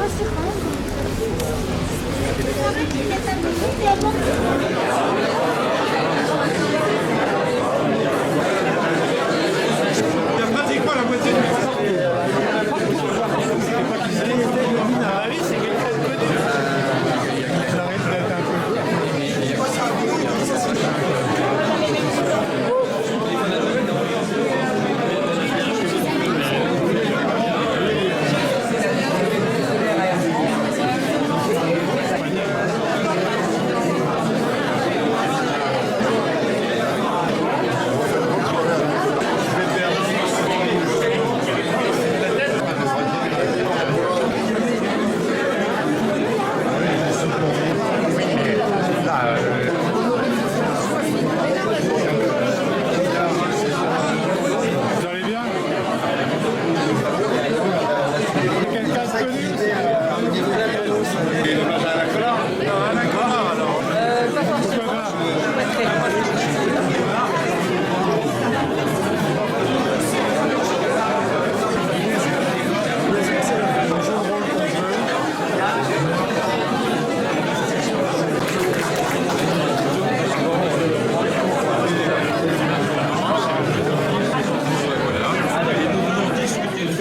s'y rendre. Il y a pratiquement la moitié du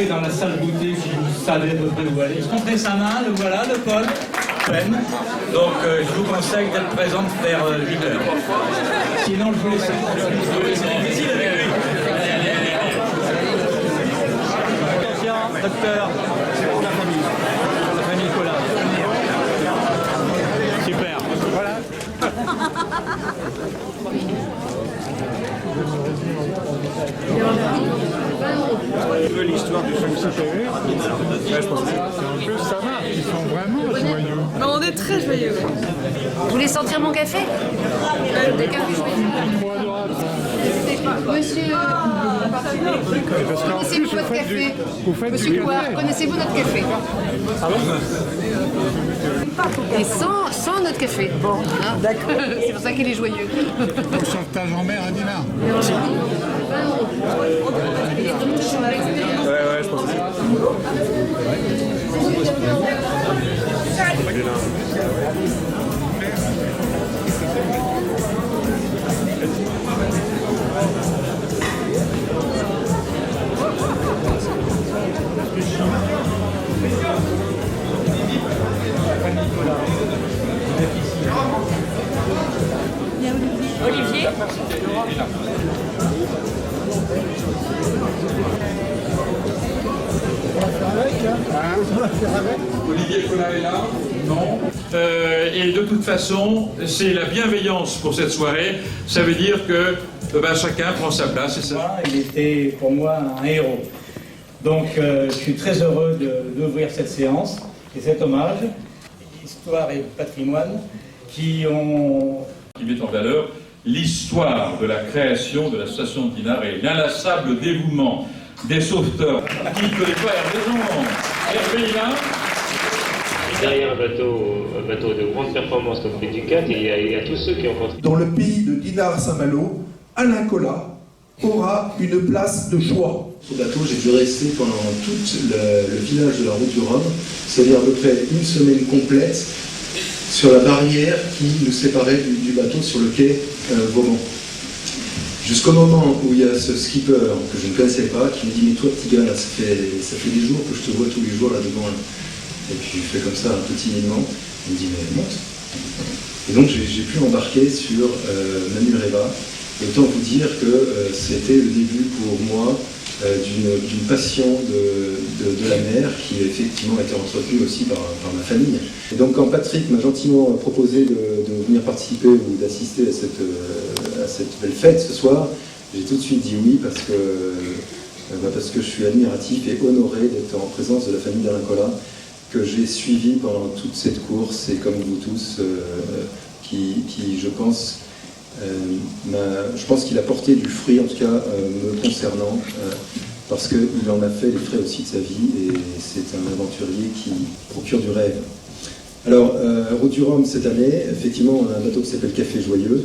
dans la salle goûter, si vous savez à peu près où aller. Montrez sa main, le voilà, le Paul. Donc je vous conseille d'être présente vers 8h. Sinon je vous laisse difficile avec lui. Docteur, c'est pour la famille Collat. Super. Voilà. L'histoire du Saint-Exupéry, je pense que c'est un peu ça va, ils sont vraiment joyeux. Non, on est très joyeux. Vous voulez sentir mon café? Des cafés joyeux. Monsieur, connaissez-vous votre café? Monsieur Couard, connaissez-vous notre café? Et sans notre café. Bon, hein, d'accord. C'est pour ça qu'il est joyeux. Pour le sauvetage en mer à Dinard. Ouais, je pense que Olivier. Olivier Collat est là? Non. Et de toute façon, c'est la bienveillance pour cette soirée. Ça veut dire que chacun prend sa place. C'est ça. Il était pour moi un héros. Donc je suis très heureux d'ouvrir cette séance et cet hommage, Histoire et patrimoine, qui met en valeur l'histoire de la création de l'association de Dinard et l'inlassable dévouement des sauveteurs. Qui ne connaît pas Hervé Jean? Hervé, là. Derrière un bateau de grande performance comme Prix du 4, il y a tous ceux qui ont contribué. Dans le pays de Dinard-Saint-Malo, Alain Collat aura une place de choix. Sur le bateau, j'ai dû rester pendant tout le village de la route du Rhum, c'est-à-dire à peu près une semaine complète, sur la barrière qui nous séparait du bateau sur le quai Vauban. Jusqu'au moment où il y a ce skipper que je ne connaissais pas qui me dit « Mais toi petit gars, là, ça fait des jours que je te vois tous les jours là devant. » Et puis je fais comme ça un peu timidement. Il me dit « Mais monte !» Et donc j'ai pu embarquer sur Manureva. Et autant vous dire que c'était le début pour moi d'une passion de la mer qui effectivement a été entretenue aussi par ma famille. Et donc quand Patrick m'a gentiment proposé de venir participer ou d'assister à cette belle fête ce soir, j'ai tout de suite dit oui parce que je suis admiratif et honoré d'être en présence de la famille d'Alain Collat que j'ai suivi pendant toute cette course et comme vous tous qui je pense qu'il a porté du fruit, en tout cas me concernant, parce qu'il en a fait les frais aussi de sa vie, et c'est un aventurier qui procure du rêve. Alors, Route du Rhum cette année, effectivement, on a un bateau qui s'appelle Café Joyeux.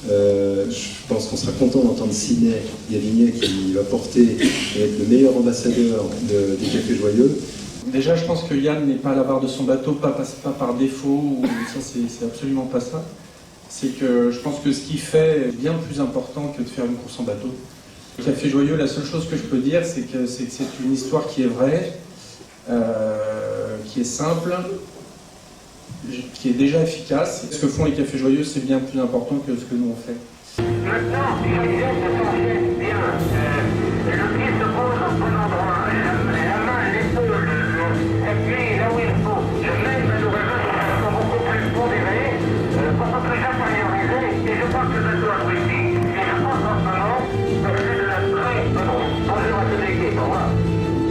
Je pense qu'on sera content d'entendre Sidney Gavignet qui va porter et être le meilleur ambassadeur des Cafés Joyeux. Déjà, je pense que Yann n'est pas à la barre de son bateau, pas par défaut, ou ça, c'est absolument pas ça. C'est que je pense que ce qu'il fait est bien plus important que de faire une course en bateau. Café Joyeux, la seule chose que je peux dire, c'est que c'est une histoire qui est vraie, qui est simple, qui est déjà efficace. Ce que font les Cafés Joyeux, c'est bien plus important que ce que nous on fait. Maintenant, si les gens se conviennent bien, le pied se pose au bon endroit, la main, l'épaule, s'appuie là où il faut. Je mets malheureusement qui sont beaucoup plus pondérés, beaucoup plus intériorisés, et je pense que ça doit abruti. Et je pense en ce moment que c'est de la très bonne. Bonjour à tous les équipes, au revoir.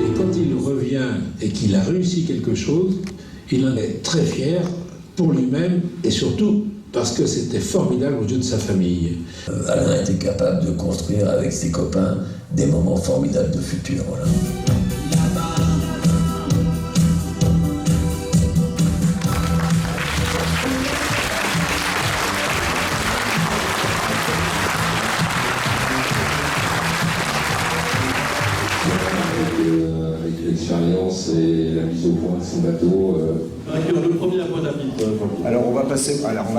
Et quand il revient et qu'il a réussi quelque chose, il en est très fier pour lui-même et surtout parce que c'était formidable aux yeux de sa famille. Alain était capable de construire avec ses copains des moments formidables de futur. Voilà. Avec l'expérience et la mise au point de son bateau. Le premier point d'appui. Alors on va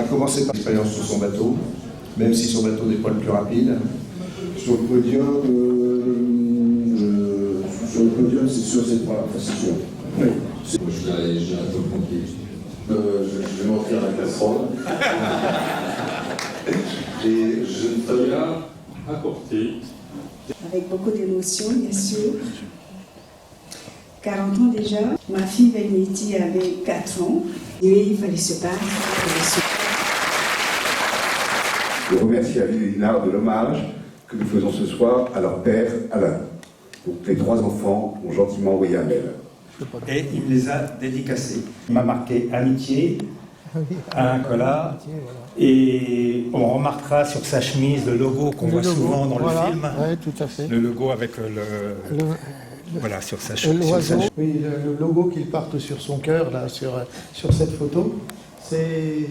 commencer par l'expérience sur son bateau, même si son bateau n'est pas le plus rapide. Sur le podium, c'est sûr, c'est pas, c'est sûr. Oui. Je dirais un peu pompier. Je vais m'offrir la casserole. Et je ne ferai rien apporter. Avec beaucoup d'émotion, bien sûr. 40 ans déjà. Ma fille Vénétie avait 4 ans. Et il fallait se battre. Je remercie à Ville-Dinard de l'hommage que nous faisons ce soir à leur père, Alain. Donc les 3 enfants ont gentiment envoyé un mail. Et il les a dédicacés. Il m'a marqué amitié à un Collat. Et on remarquera sur sa chemise le logo qu'on voit souvent dans le film. Oui, tout à fait. Le logo avec voilà, sur sa chemise. L'oiseau. Oui, le logo qu'il porte sur son cœur, là, sur cette photo, c'est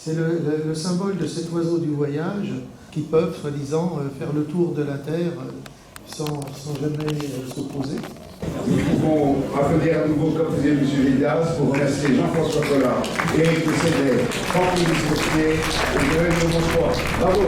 le symbole de cet oiseau du voyage qui peuvent, soi-disant, faire le tour de la Terre sans jamais s'opposer. Nous pouvons applaudir à nouveau, comme faisait M. Villas, pour remercier Jean-François Collard, Éric Cédret, Franck-Louis Mosquier et Joël Bonsoir. Bravo!